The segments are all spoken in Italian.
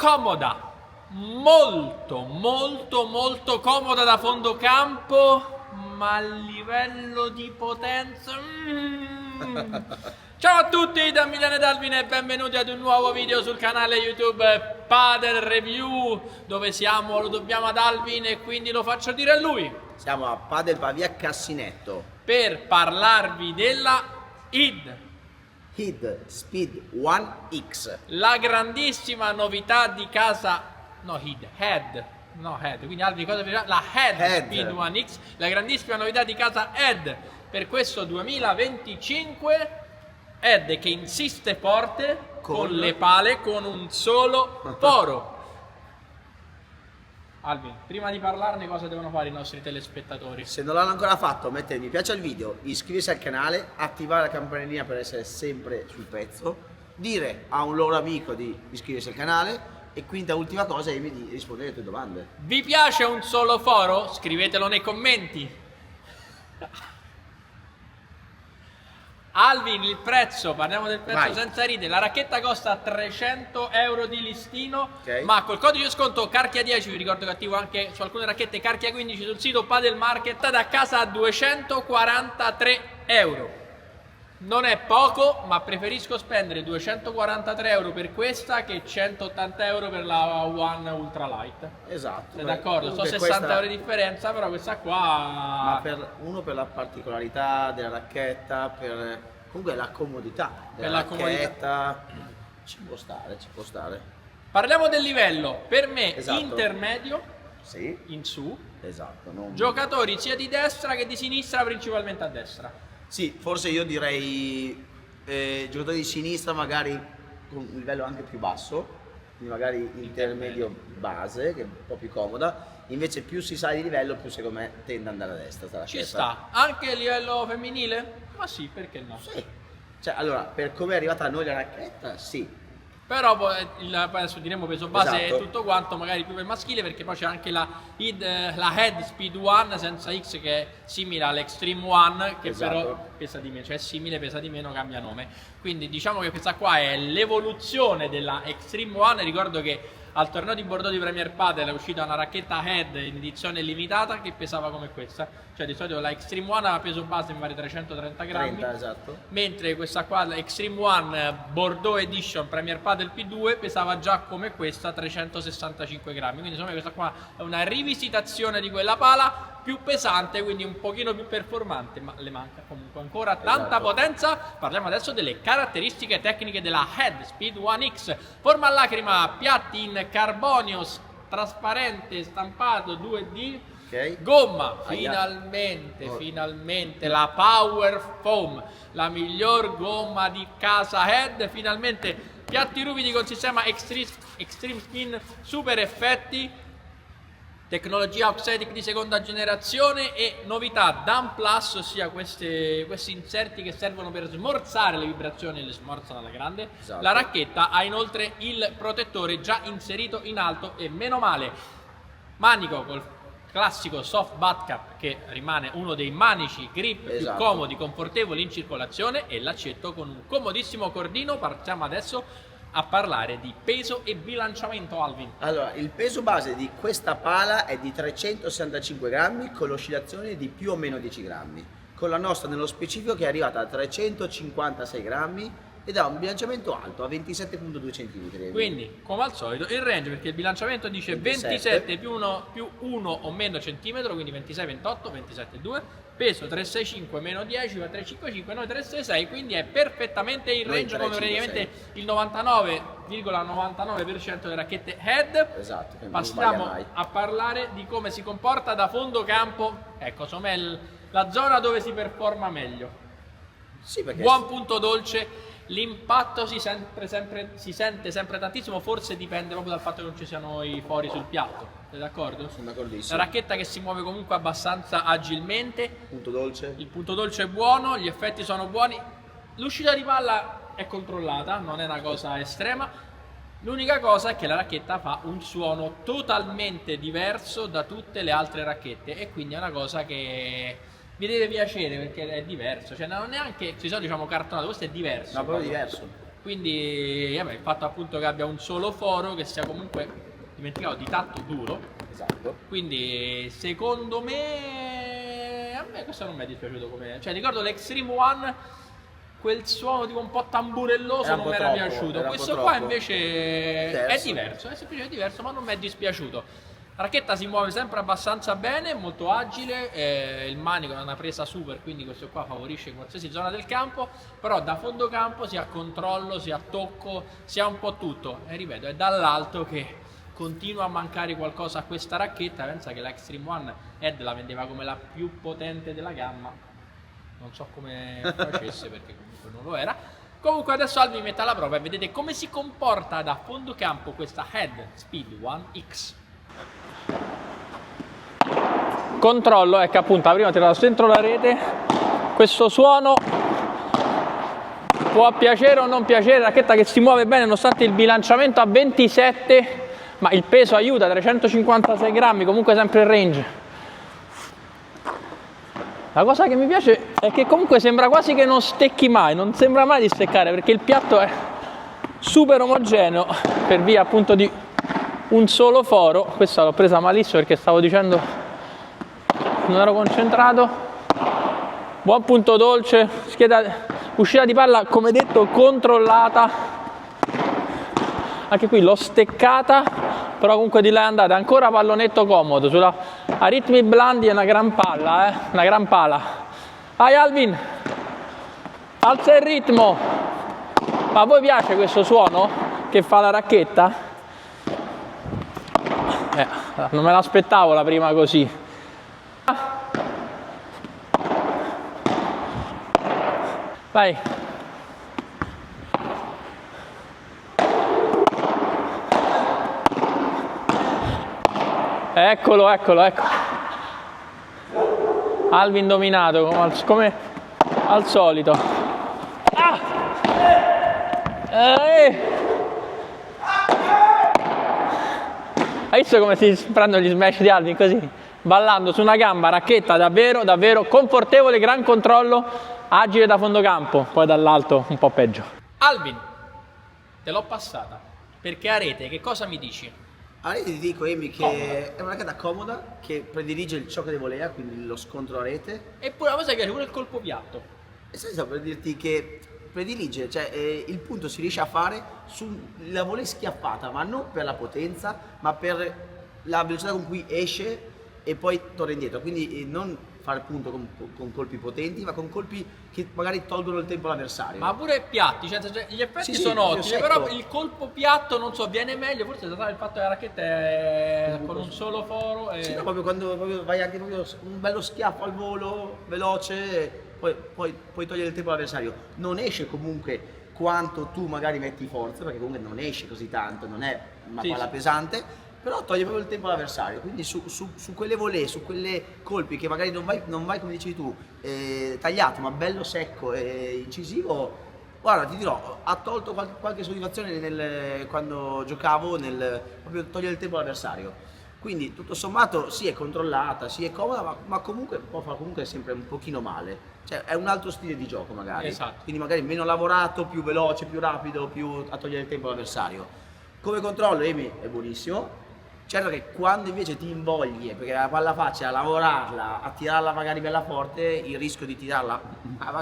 comoda, molto comoda da fondo campo, ma a livello di potenza... Ciao a tutti da Milano ed Alvin e benvenuti ad un nuovo video sul canale YouTube Padel Review. Dove siamo? Lo dobbiamo ad Alvin e quindi lo faccio dire a lui. Siamo a Padel Pavia Cassinetto Per parlarvi della HID Speed One X. La grandissima novità di casa... No, Head, quindi Alvin cosa dirà? La Head Speed One X, la grandissima novità di casa Head per questo 2025. Head che insiste forte con le pale con un solo foro. Alvin, prima di parlarne cosa devono fare i nostri telespettatori? Se non l'hanno ancora fatto, mettere mi piace al video, iscriversi al canale, attivare la campanellina per essere sempre sul pezzo, dire a un loro amico di iscriversi al canale e quinta ultima cosa è di rispondere alle tue domande. Vi piace un solo foro? Scrivetelo nei commenti. Alvin, il prezzo, parliamo del prezzo. Vai. Senza ridere, la racchetta costa 300 euro di listino, okay, ma col codice sconto Carchia10, vi ricordo che attivo anche su alcune racchette Carchia15 sul sito Padel Market, da casa a 243 euro. Non è poco, ma preferisco spendere 243 euro per questa che 180 euro per la One Ultralight. Esatto. Sei d'accordo? So 60 euro di differenza, però questa qua... Ma per la particolarità della racchetta, per comunque la comodità della racchetta, ci può stare. Parliamo del livello, per me intermedio, sì, in su. Esatto. Giocatori sia di destra che di sinistra, principalmente a destra. Sì, forse io direi giocatori di sinistra magari con un livello anche più basso, quindi magari intermedio base, che è un po' più comoda, invece più si sale di livello più secondo me tende ad andare a destra. Ci sta, anche a livello femminile? Ma sì, perché no? Sì. Cioè, allora, per come è arrivata a noi la racchetta, sì. Però adesso diremo peso base e tutto quanto, magari più per maschile, perché poi c'è anche la Head Speed One senza X che è simile all'Extreme One, che però pesa di meno, cioè è simile, pesa di meno, cambia nome. Quindi diciamo che questa qua è l'evoluzione della Extreme One. Ricordo che al torneo di Bordeaux di Premier Padel è uscita una racchetta Head in edizione limitata che pesava come questa, cioè di solito la Extreme One aveva peso base mi pare 330 grammi, 30, esatto. Mentre questa qua, la Extreme One Bordeaux Edition Premier Padel P2, pesava già come questa 365 grammi, quindi insomma questa qua è una rivisitazione di quella pala, più pesante, quindi un pochino più performante, ma le manca comunque ancora tanta potenza. Parliamo adesso delle caratteristiche tecniche della Head Speed One X. Forma a lacrima, piatti in carbonio trasparente stampato 2D, gomma, finalmente la Power Foam, la miglior gomma di casa Head, finalmente piatti ruvidi con sistema Extreme Spin Super Effetti, tecnologia Oxetic di seconda generazione e novità Dump Plus, ossia questi inserti che servono per smorzare le vibrazioni e le smorzano alla grande. Esatto. La racchetta ha inoltre il protettore già inserito in alto e meno male. Manico col classico soft butt cap che rimane uno dei manici grip più comodi, confortevoli in circolazione, e l'accetto con un comodissimo cordino. Partiamo adesso a parlare di peso e bilanciamento, Alvin. Allora, il peso base di questa pala è di 365 grammi con l'oscillazione di più o meno 10 grammi, con la nostra nello specifico che è arrivata a 356 grammi ed ha un bilanciamento alto a 27,2 cm. Quindi, come al solito, il range, perché il bilanciamento dice 27 più 1 o meno centimetro, quindi 26, 28, 27, 2. Peso 365 meno 10 va 355, noi 366, quindi è perfettamente in range come praticamente il 99,99% delle racchette Head. Esatto. Passiamo a parlare di come si comporta da fondo campo. Ecco, insomma è la zona dove si performa meglio. Sì, perché buon punto dolce. L'impatto si sente sempre tantissimo, forse dipende proprio dal fatto che non ci siano i fori sul piatto. Sei d'accordo? Sono d'accordissimo. La racchetta che si muove comunque abbastanza agilmente. Punto dolce. Il punto dolce è buono, gli effetti sono buoni. L'uscita di palla è controllata, non è una cosa estrema. L'unica cosa è che la racchetta fa un suono totalmente diverso da tutte le altre racchette e quindi è una cosa che vi deve piacere perché è diverso, cioè non è neanche, ci sono diciamo cartonato, questo è diverso. No, proprio diverso. Quindi vabbè, il fatto appunto che abbia un solo foro, che sia comunque, dimenticato, di tatto duro. Esatto. Quindi secondo me, a me questo non mi è dispiaciuto come, cioè ricordo l'Extreme One, quel suono tipo un po' tamburelloso Era un non po' mi era troppo, piaciuto. era un po' Questo qua troppo. invece è Diverso. diverso, è semplicemente diverso, ma non mi è dispiaciuto. La racchetta si muove sempre abbastanza bene, molto agile, il manico è una presa super, quindi questo qua favorisce qualsiasi zona del campo, però da fondo campo sia a controllo, sia a tocco, sia un po' tutto. E ripeto, è dall'alto che continua a mancare qualcosa a questa racchetta. Pensa che la Extreme One Ed la vendeva come la più potente della gamma, non so come facesse perché comunque non lo era. Comunque adesso Albi mette alla prova e vedete come si comporta da fondo campo questa Head Speed One X. Controllo è che appunto la prima tirata dentro la rete, questo suono può piacere o non piacere, racchetta che si muove bene nonostante il bilanciamento a 27, ma il peso aiuta, 356 grammi, comunque sempre in range. La cosa che mi piace è che comunque sembra quasi che non stecchi mai, non sembra mai di steccare perché il piatto è super omogeneo per via appunto di un solo foro. Questa l'ho presa malissimo perché stavo dicendo non ero concentrato. Buon punto dolce, uscita di palla come detto controllata, anche qui l'ho steccata, però comunque di là è andata, ancora pallonetto comodo, sulla a ritmi blandi è una gran palla, una gran pala. Vai Alvin, alza il ritmo. Ma a voi piace questo suono che fa la racchetta? Non me l'aspettavo la prima così. Vai. Eccolo. Alvin dominato come al solito. Hai visto come si prendono gli smash di Alvin così? Ballando su una gamba, racchetta davvero confortevole, gran controllo, agile da fondo campo, poi dall'alto un po' peggio. Alvin, te l'ho passata, perché a rete che cosa mi dici? Allora ti dico Amy che è una racchetta comoda, che predilige il ciò che volea, quindi lo scontro a rete. Eppure la cosa che piace pure il colpo piatto. E sai, per dirti che predilige, cioè il punto si riesce a fare sulla volée schiaffata, ma non per la potenza, ma per la velocità con cui esce e poi torna indietro. Quindi non fare punto con colpi potenti, ma con colpi che magari tolgono il tempo all'avversario. Ma pure piatti, cioè gli effetti Sì, sono ottimi, secco. però il colpo piatto non so, viene meglio, forse il fatto che la racchetta è con un solo foro. Sì, no, proprio quando vai anche proprio un bello schiaffo al volo, veloce, poi togliere il tempo all'avversario. Non esce comunque quanto tu magari metti forza, perché comunque non esce così tanto, non è una palla pesante, però toglie proprio il tempo all'avversario. Quindi su quelle volée, su quelle colpi che magari non vai come dicevi tu, tagliato, ma bello secco e incisivo, guarda, ti dirò, ha tolto qualche soddisfazione quando giocavo nel proprio togliere il tempo all'avversario. Quindi tutto sommato sì, è controllata, sì, è comoda, ma comunque può fare comunque sempre un pochino male. Cioè è un altro stile di gioco magari. Esatto. Quindi magari meno lavorato, più veloce, più rapido, più a togliere il tempo all'avversario. Come controllo Amy è buonissimo. Certo che quando invece ti invogli, perché la palla facile a lavorarla, a tirarla magari bella forte, il rischio di tirarla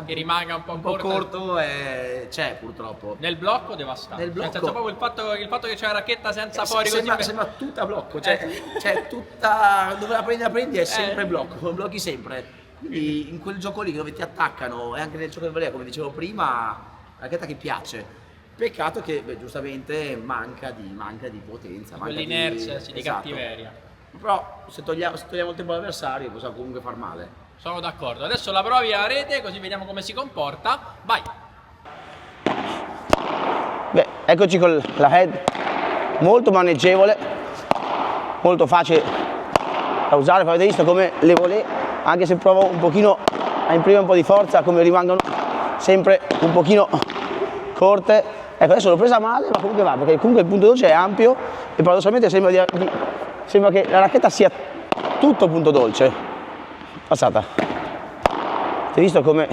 che rimanga un po' corto c'è purtroppo. Nel blocco devastante. Nel blocco. Nel senso proprio il fatto che c'è la racchetta senza fori così. Sembra tutta blocco, cioè tutta dove la prendi è sempre blocco, blocchi sempre. Quindi in quel gioco lì dove ti attaccano e anche nel gioco del volea, come dicevo prima, la racchetta che piace. Peccato che giustamente manca di potenza, quell'inerzia, di esatto. cattiveria. Però se togliamo il tempo all'avversario possiamo comunque far male. Sono d'accordo. Adesso la provi a rete così vediamo come si comporta. Vai! Beh, eccoci con la head, molto maneggevole, molto facile da usare. Avete visto come le volée, anche se provo un pochino a imprimere un po' di forza, come rimangono sempre un pochino corte. Ecco, adesso l'ho presa male, ma comunque va, perché comunque il punto dolce è ampio e paradossalmente sembra che la racchetta sia tutto punto dolce. Passata. Avete visto come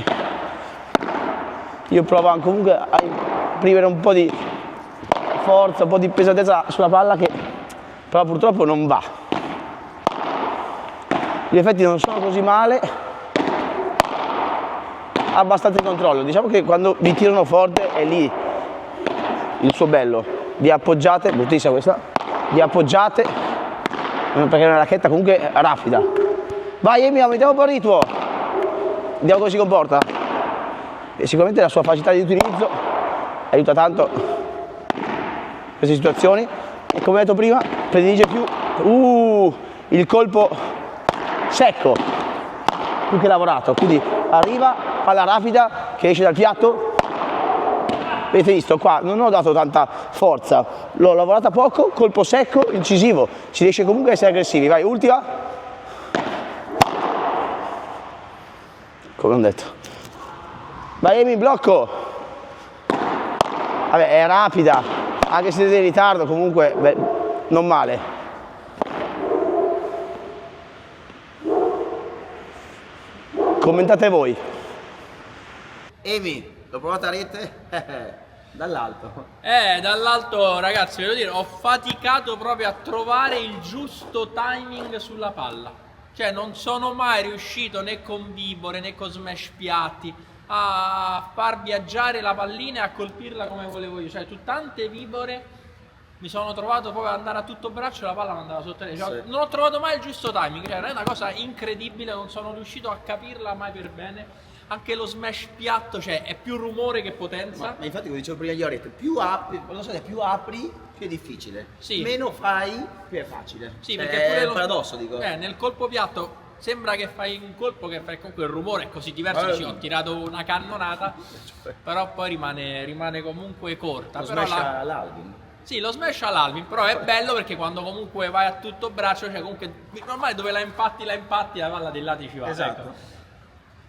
io provo comunque a imprimere un po' di forza, un po' di pesantezza sulla palla che però purtroppo non va. Gli effetti non sono così male, abbastanza in controllo. Diciamo che quando vi tirano forte è lì il suo bello. Vi appoggiate, bruttissima questa, vi appoggiate, perché è una racchetta comunque rapida. Vai Emi, aumentiamo un po' il ritmo. Vediamo come si comporta. E sicuramente la sua facilità di utilizzo aiuta tanto queste situazioni. E come detto prima, predilige più il colpo secco, più che lavorato. Quindi arriva, palla rapida che esce dal piatto. Avete visto qua, non ho dato tanta forza, l'ho lavorata poco, colpo secco, incisivo. Si riesce comunque a essere aggressivi. Vai, ultima. Come ho detto. Vai Emi, blocco. Vabbè, è rapida, anche se siete in ritardo, comunque beh, non male. Commentate voi. Emi, l'ho provata a rete? Dall'alto. Dall'alto, ragazzi, devo dire, ho faticato proprio a trovare il giusto timing sulla palla. Cioè, non sono mai riuscito né con vibore né con smash piatti a far viaggiare la pallina e a colpirla come volevo io. Cioè, su tante vibore mi sono trovato proprio ad andare a tutto braccio e la palla mi andava sotto le. Cioè, sì. Non ho trovato mai il giusto timing. Cioè, è una cosa incredibile, non sono riuscito a capirla mai per bene. Anche lo smash piatto, cioè, è più rumore che potenza. Ma infatti, come dicevo prima, gli ho detto, più apri, più apri, più è difficile. Sì. Meno fai, più è facile. Sì, perché pure è un paradosso, dico. Nel colpo piatto sembra che fai un colpo che fai comunque il rumore è così diverso, dici ho tirato una cannonata, però poi rimane comunque corta. Lo però smash all'Alvin. Sì, lo smash all'Alvin, però è bello perché quando comunque vai a tutto braccio, cioè comunque normale dove la impatti, la palla di là ti ci va. Esatto. Ecco.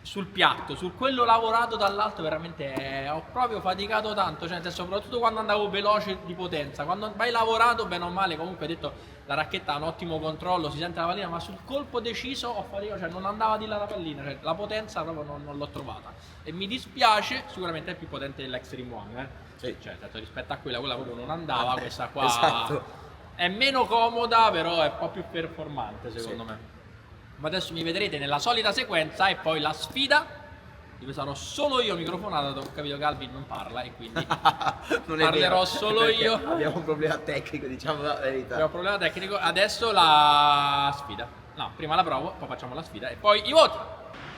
Sul piatto, su quello lavorato dall'alto veramente ho proprio faticato tanto, cioè soprattutto quando andavo veloce di potenza, quando vai lavorato bene o male, comunque detto la racchetta ha un ottimo controllo, si sente la pallina, ma sul colpo deciso ho faticato, cioè non andava di là la pallina, cioè la potenza proprio non l'ho trovata e mi dispiace, sicuramente è più potente dell'Extreme One, Sì. Cioè rispetto a quella proprio non andava, questa qua Esatto. è meno comoda però è un po' più performante secondo Sì. me. Ma adesso mi vedrete nella solita sequenza e poi la sfida di cui sarò solo io microfonato, ho capito che Alvin non parla e quindi Non è parlerò vero, solo perché io. Abbiamo un problema tecnico, diciamo la verità. Abbiamo un problema tecnico, adesso la sfida. No, prima la provo, poi facciamo la sfida e poi i voti.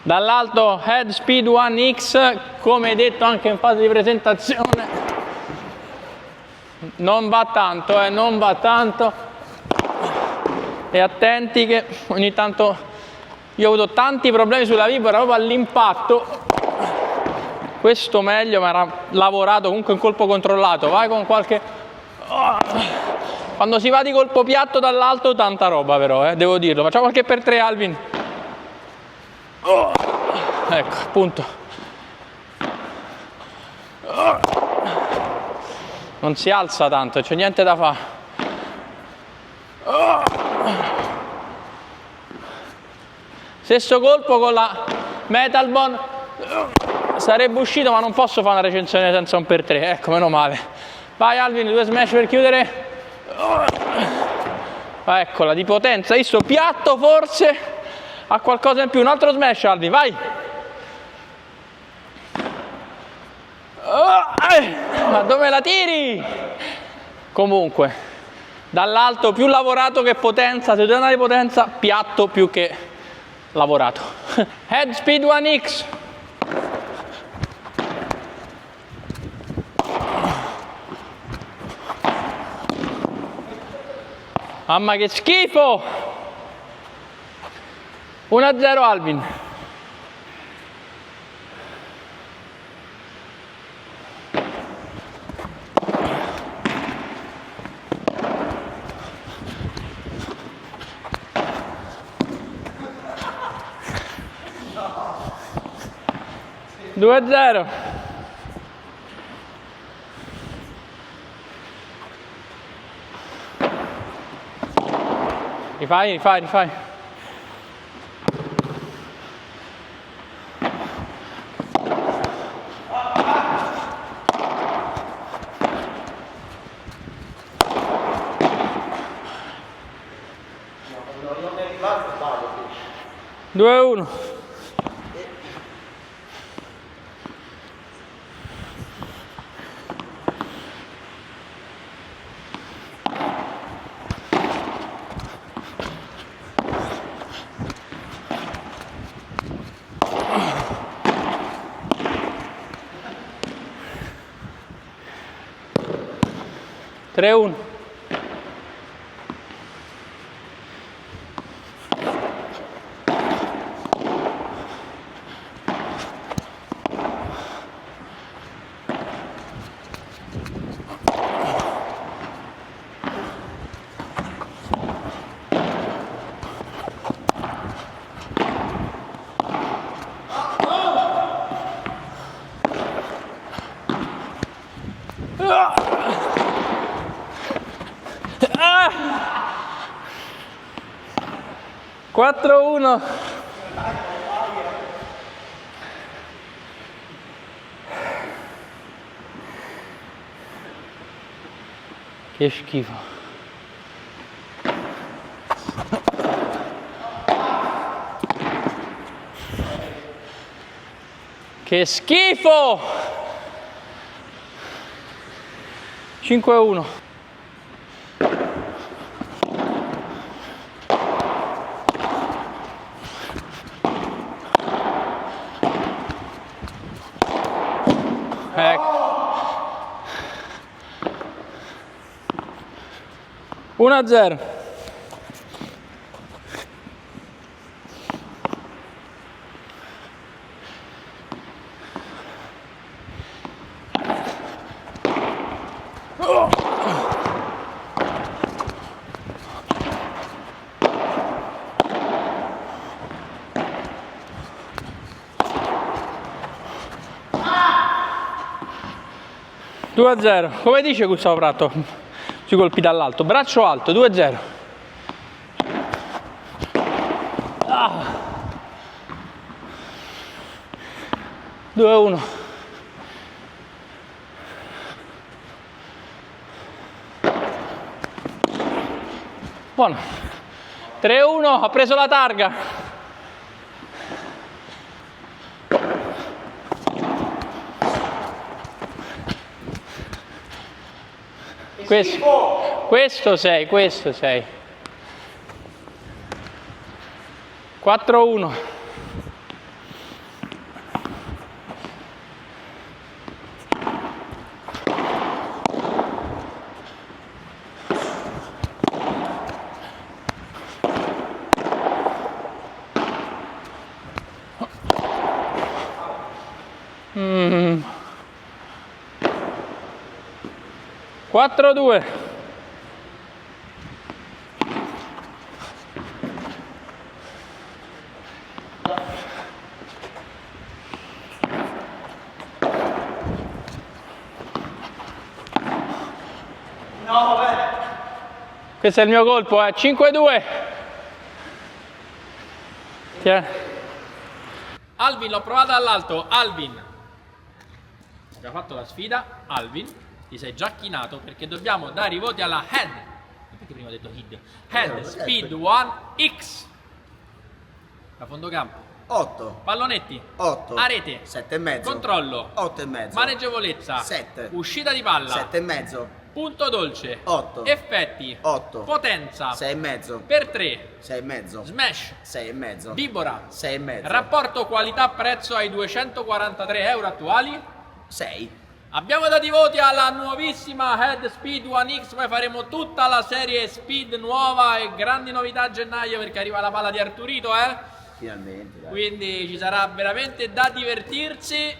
Dall'alto Head Speed 1X, come detto anche in fase di presentazione, non va tanto, non va tanto. E attenti che ogni tanto io ho avuto tanti problemi sulla vibra proprio all'impatto. Questo meglio, ma era lavorato comunque in colpo controllato. Vai con qualche. Quando si va di colpo piatto dall'alto, tanta roba però, devo dirlo. Facciamo qualche per 3, Alvin. Ecco, appunto. Non si alza tanto, c'è niente da fare. Stesso colpo con la Metal Bond, sarebbe uscito, ma non posso fare una recensione senza un per 3, ecco, meno male. Vai Alvin, 2 smash per chiudere. Eccola, di potenza, visto piatto forse ha qualcosa in più, un altro smash Alvin, vai. Ma dove la tiri? Comunque, dall'alto più lavorato che potenza, se devi andare di potenza, piatto più che lavorato. Head Speed 1X. Mamma che schifo! 1-0 Alvin. Due a 0. Rifai. 2-1. Tre, uno. Quattro, uno. Che schifo. Che schifo! 5-1. Ecco. 1-0. Due a 0. Come dice Gustavo Prato sui colpi dall'alto? Braccio alto, 2-0. Ah. 2-1. Buono. 3-1, ha preso la targa. Questo sei. 4-1. Mm. 4-2. No, vabbè. Questo è il mio colpo, 5-2. Alvin, l'ho provata dall'alto. Alvin, ho già fatto la sfida. Alvin, ti sei già chinato perché dobbiamo dare i voti alla head. Perché prima ho detto head speed 1x. Da fondocampo 8, pallonetti, 8, a rete, 7,5, controllo, 8,5, maneggevolezza, 7, uscita di palla, 7,5, punto dolce, 8, effetti, 8, potenza, 6,5, per 3, 6,5, smash, 6,5, vibora, 6,5, rapporto qualità-prezzo ai 243 euro attuali. 6. Abbiamo dato i voti alla nuovissima Head Speed 1X, poi faremo tutta la serie Speed nuova e grandi novità a gennaio perché arriva la palla di Arturito, Finalmente, dai. quindi ci sarà veramente da divertirsi.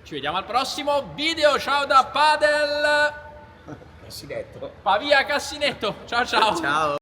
Ci vediamo al prossimo video, ciao da Padel Cassinetto. Pavia Cassinetto, ciao ciao. Ciao.